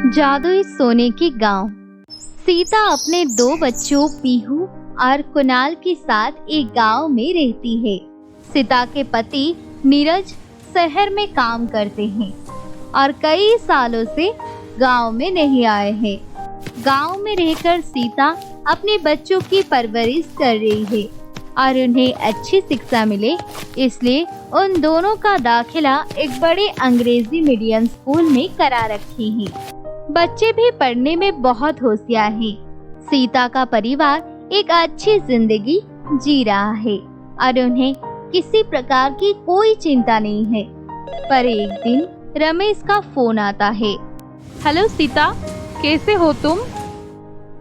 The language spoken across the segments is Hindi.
जादुई सोने की गांव। सीता अपने 2 बच्चों पीहू और कुणाल के साथ एक गांव में रहती है। सीता के पति नीरज शहर में काम करते हैं और कई सालों से गांव में नहीं आए हैं। गांव में रहकर सीता अपने बच्चों की परवरिश कर रही है और उन्हें अच्छी शिक्षा मिले, इसलिए उन दोनों का दाखिला एक बड़े अंग्रेजी मीडियम स्कूल में करा रखी है। बच्चे भी पढ़ने में बहुत होशियार हैं। सीता का परिवार एक अच्छी जिंदगी जी रहा है और उन्हें किसी प्रकार की कोई चिंता नहीं है। पर एक दिन रमेश का फोन आता है। हेलो सीता, कैसे हो तुम?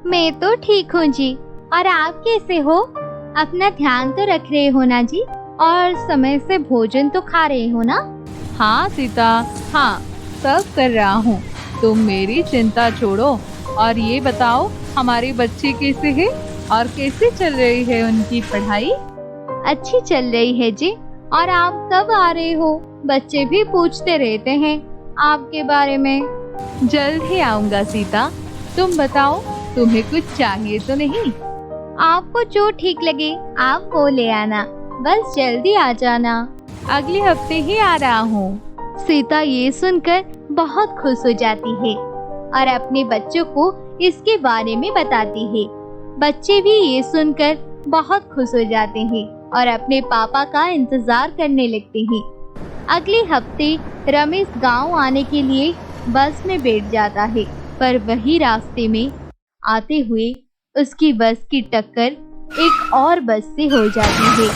मैं तो ठीक हूँ जी, और आप कैसे हो? अपना ध्यान तो रख रहे हो ना जी, और समय से भोजन तो खा रहे हो ना? हाँ सीता, हाँ सब कर रहा हूँ। तुम मेरी चिंता छोड़ो और ये बताओ, हमारे बच्चे कैसे हैं और कैसे चल रही है उनकी पढ़ाई? अच्छी चल रही है जी। और आप कब आ रहे हो? बच्चे भी पूछते रहते हैं आपके बारे में। जल्द ही आऊंगा सीता। तुम बताओ, तुम्हें कुछ चाहिए तो नहीं? आपको जो ठीक लगे आप वो ले आना, बस जल्दी आ जाना। अगले हफ्ते ही आ रहा हूँ। सीता ये सुनकर बहुत खुश हो जाती है और अपने बच्चों को इसके बारे में बताती है। बच्चे भी ये सुनकर बहुत खुश हो जाते हैं और अपने पापा का इंतजार करने लगते हैं। अगले हफ्ते रमेश गांव आने के लिए बस में बैठ जाता है, पर वही रास्ते में आते हुए उसकी बस की टक्कर एक और बस से हो जाती है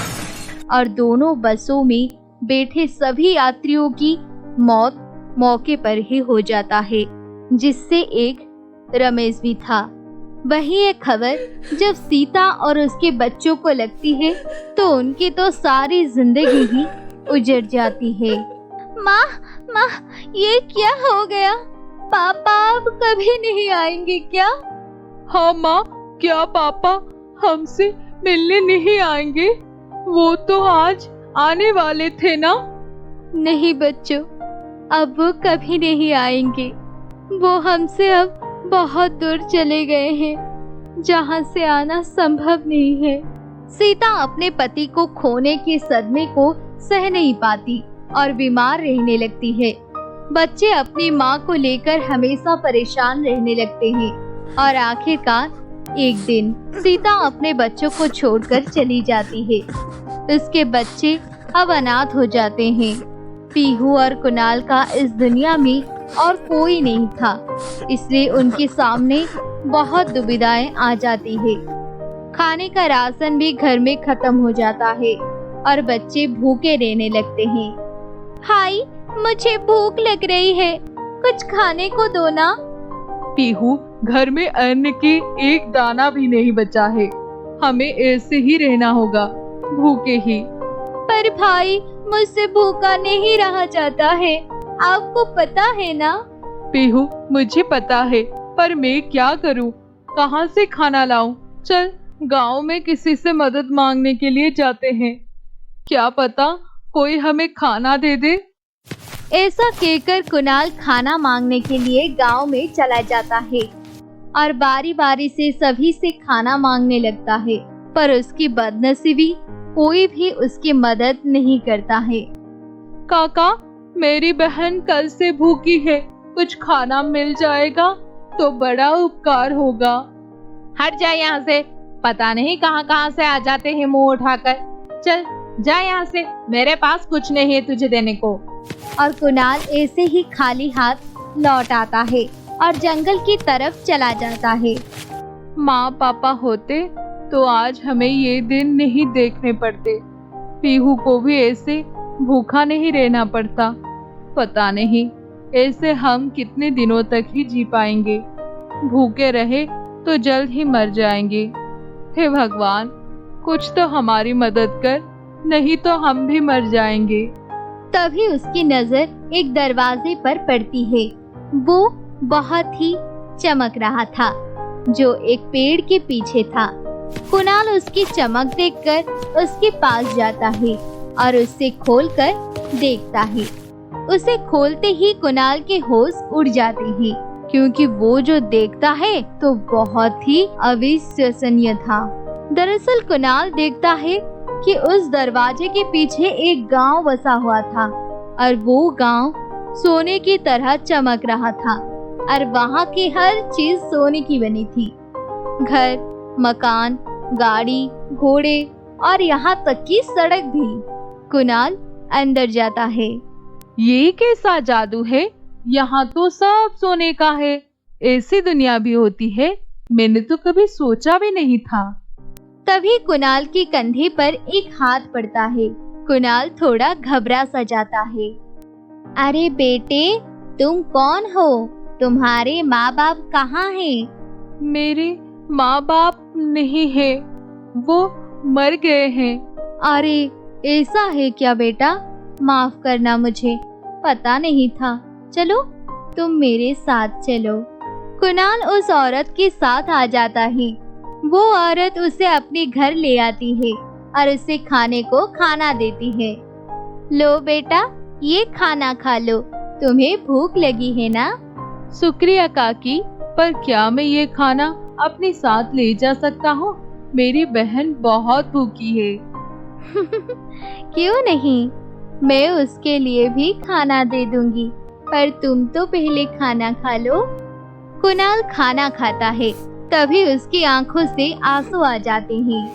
और दोनों बसों में बैठे सभी यात्रियों की मौत मौके पर ही हो जाता है, जिससे एक रमेश भी था। वही एक खबर जब सीता और उसके बच्चों को लगती है तो उनकी तो सारी जिंदगी ही उजड़ जाती है। माँ, माँ, ये क्या हो गया? पापा अब कभी नहीं आएंगे क्या? हाँ माँ, क्या पापा हमसे मिलने नहीं आएंगे? वो तो आज आने वाले थे ना? नहीं बच्चों, अब वो कभी नहीं आएंगे। वो हमसे अब बहुत दूर चले गए हैं, जहाँ से आना संभव नहीं है। सीता अपने पति को खोने के सदमे को सह नहीं पाती और बीमार रहने लगती है। बच्चे अपनी माँ को लेकर हमेशा परेशान रहने लगते हैं और आखिरकार एक दिन सीता अपने बच्चों को छोड़कर चली जाती है। उसके बच्चे अब अनाथ हो जाते हैं। पीहू और कुणाल का इस दुनिया में और कोई नहीं था, इसलिए उनके सामने बहुत दुविधाएं आ जाती है। खाने का राशन भी घर में खत्म हो जाता है और बच्चे भूखे रहने लगते हैं। हाय, मुझे भूख लग रही है, कुछ खाने को दो ना। पीहू, घर में अन्न की एक दाना भी नहीं बचा है। हमें ऐसे ही रहना होगा, भूखे ही। पर भाई, मुझसे भूखा नहीं रहा जाता है, आपको पता है ना? पीहू, मुझे पता है, पर मैं क्या करूं? कहां से खाना लाऊं? चल, गांव में किसी से मदद मांगने के लिए जाते हैं। क्या पता कोई हमें खाना दे दे। ऐसा कहकर कुणाल खाना मांगने के लिए गांव में चला जाता है और बारी बारी से सभी से खाना मांगने लगता है, पर उसकी बदनसीबी कोई भी उसकी मदद नहीं करता है। काका, मेरी बहन कल से भूखी है, कुछ खाना मिल जाएगा तो बड़ा उपकार होगा। हट जा यहाँ से, पता नहीं कहाँ कहाँ से आ जाते हैं मुंह उठाकर। चल जा यहाँ से, मेरे पास कुछ नहीं है तुझे देने को। और कुणाल ऐसे ही खाली हाथ लौट आता है और जंगल की तरफ चला जाता है। माँ पापा होते तो आज हमें ये दिन नहीं देखने पड़ते। पीहू को भी ऐसे भूखा नहीं रहना पड़ता। पता नहीं ऐसे हम कितने दिनों तक ही जी पाएंगे। भूखे रहे तो जल्द ही मर जाएंगे। हे भगवान, कुछ तो हमारी मदद कर, नहीं तो हम भी मर जाएंगे। तभी उसकी नजर एक दरवाजे पर पड़ती है। वो बहुत ही चमक रहा था, जो एक पेड़ के पीछे था। कुणाल उसकी चमक देखकर उसके पास जाता है और उससे खोलकर देखता है उसे खोलते ही कुणाल के होश उड़ जाते हैं, क्योंकि वो जो देखता है तो बहुत ही अविश्वसनीय था। दरअसल कुणाल देखता है कि उस दरवाजे के पीछे एक गांव बसा हुआ था और वो गांव सोने की तरह चमक रहा था और वहाँ की हर चीज सोने की बनी थी। घर, मकान, गाड़ी, घोड़े और यहाँ तक कि सड़क भी। कुणाल अंदर जाता है। ये कैसा जादू है? यहाँ तो सब सोने का है। ऐसी दुनिया भी होती है? मैंने तो कभी सोचा भी नहीं था। तभी कुणाल के कंधे पर एक हाथ पड़ता है। कुणाल थोड़ा घबरा सा जाता है। अरे बेटे, तुम कौन हो? तुम्हारे माँ बाप कहाँ हैं? मेरे माँ बाप नहीं है, वो मर गए हैं। अरे ऐसा है क्या बेटा? माफ करना, मुझे पता नहीं था। चलो तुम मेरे साथ चलो। कुणाल उस औरत के साथ आ जाता है। वो औरत उसे अपने घर ले आती है और उसे खाने को खाना देती है। लो बेटा, ये खाना खा लो, तुम्हें भूख लगी है ना? शुक्रिया काकी, पर क्या मैं ये खाना अपने साथ ले जा सकता हूँ? मेरी बहन बहुत भूखी है। क्यों नहीं, मैं उसके लिए भी खाना दे दूंगी, पर तुम तो पहले खाना खा लो। कुणाल खाना खाता है, तभी उसकी आंखों से आंसू आ जाते हैं।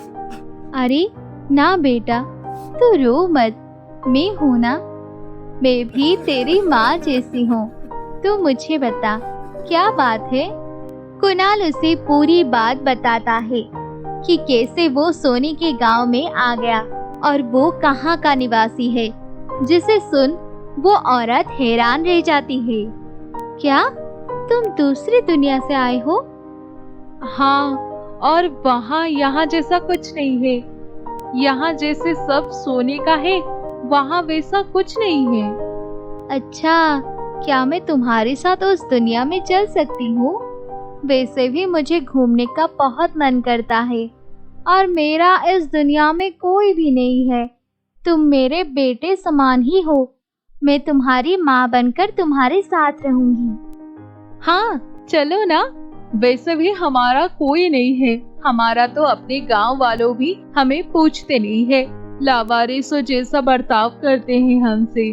अरे ना बेटा, तू रो मत, मैं हूँ ना, मैं भी तेरी माँ जैसी हूँ। तू मुझे बता, क्या बात है? कुणाल उसे पूरी बात बताता है कि कैसे वो सोने के गांव में आ गया और वो कहाँ का निवासी है, जिसे सुन वो औरत हैरान रह जाती है। क्या तुम दूसरी दुनिया से आए हो? हाँ, और वहाँ यहाँ जैसा कुछ नहीं है। यहाँ जैसे सब सोने का है, वहाँ वैसा कुछ नहीं है। अच्छा, क्या मैं तुम्हारे साथ उस दुनिया में चल सकती हूँ? वैसे भी मुझे घूमने का बहुत मन करता है और मेरा इस दुनिया में कोई भी नहीं है। तुम मेरे बेटे समान ही हो। मैं तुम्हारी माँ बनकर तुम्हारे साथ रहूंगी। हाँ चलो ना। वैसे भी हमारा कोई नहीं है। हमारा तो अपने गांव वालों भी हमें पूछते नहीं है, लावारिसों जैसा बर्ताव करते हैं हमसे।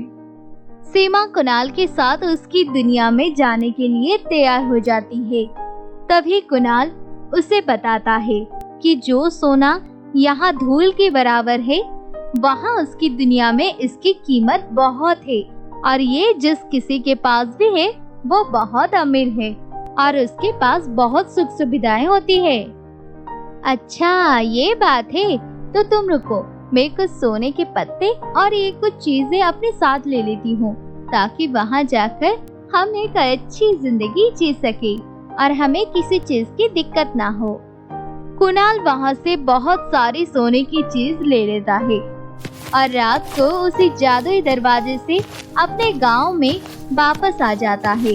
सीमा कुणाल के साथ उसकी दुनिया में जाने के लिए तैयार हो जाती है। तभी कुणाल उसे बताता है कि जो सोना यहाँ धूल के बराबर है, वहाँ उसकी दुनिया में इसकी कीमत बहुत है और ये जिस किसी के पास भी है वो बहुत अमीर है और उसके पास बहुत सुख सुविधाएं होती है। अच्छा ये बात है, तो तुम रुको, मैं कुछ सोने के पत्ते और ये कुछ चीजें अपने साथ ले लेती हूँ, ताकि वहाँ जाकर हम एक अच्छी जिंदगी जी सके और हमें किसी चीज की दिक्कत ना हो। कुणाल वहाँ से बहुत सारी सोने की चीज ले लेता है और रात को उसी जादुई दरवाजे से अपने गांव में वापस आ जाता है।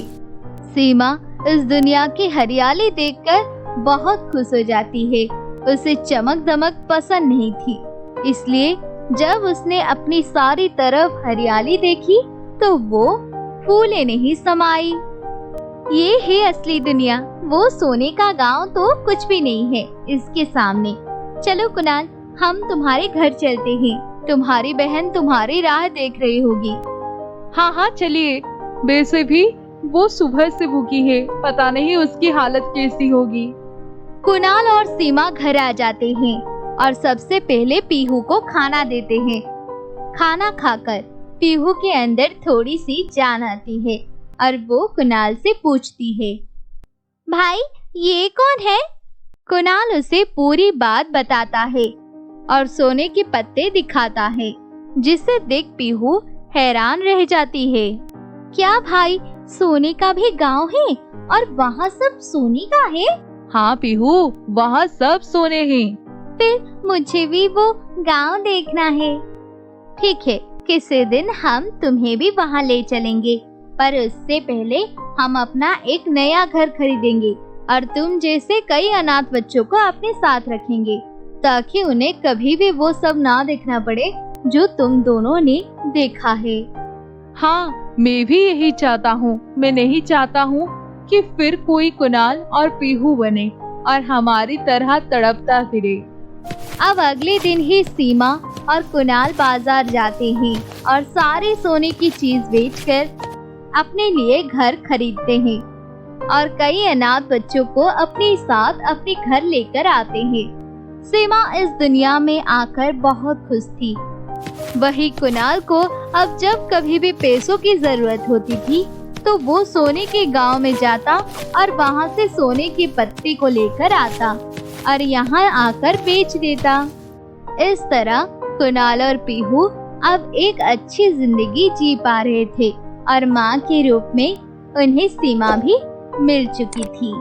सीमा इस दुनिया की हरियाली देखकर बहुत खुश हो जाती है। उसे चमक दमक पसंद नहीं थी, इसलिए जब उसने अपनी सारी तरफ हरियाली देखी तो वो फूले नहीं समाई। ये है असली दुनिया, वो सोने का गांव तो कुछ भी नहीं है इसके सामने। चलो कुणाल, हम तुम्हारे घर चलते हैं, तुम्हारी बहन तुम्हारी राह देख रही होगी। हाँ हाँ चलिए। वैसे भी वो सुबह से भूखी है, पता नहीं उसकी हालत कैसी होगी। कुणाल और सीमा घर आ जाते हैं और सबसे पहले पीहू को खाना देते हैं। खाना खाकर पीहू के अंदर थोड़ी सी जान आती है और वो कुणाल से पूछती है, भाई ये कौन है? कुणाल उसे पूरी बात बताता है और सोने के पत्ते दिखाता है, जिसे देख पीहू हैरान रह जाती है। क्या भाई, सोने का भी गांव है और वहाँ सब सोने का है? हाँ पीहू, वहाँ सब सोने हैं। फिर मुझे भी वो गांव देखना है। ठीक है, किसी दिन हम तुम्हें भी वहाँ ले चलेंगे, पर उससे पहले हम अपना एक नया घर खरीदेंगे और तुम जैसे कई अनाथ बच्चों को अपने साथ रखेंगे, ताकि उन्हें कभी भी वो सब ना देखना पड़े जो तुम दोनों ने देखा है। हाँ, मैं भी यही चाहता हूँ। मैं नहीं चाहता हूँ कि फिर कोई कुणाल और पीहू बने और हमारी तरह तड़पता फिरे। अब अगले दिन ही सीमा और कुणाल बाजार जाते हैं और सारे सोने की चीज बेचकर अपने लिए घर खरीदते हैं और कई अनाथ बच्चों को अपने साथ अपने घर लेकर आते हैं। सीमा इस दुनिया में आकर बहुत खुश थी। वही कुणाल को अब जब कभी भी पैसों की जरूरत होती थी तो वो सोने के गांव में जाता और वहां से सोने की पत्ती को लेकर आता और यहाँ आकर बेच देता। इस तरह कुणाल और पीहू अब एक अच्छी जिंदगी जी पा रहे थे और माँ के रूप में उन्हें सीमा भी मिल चुकी थी।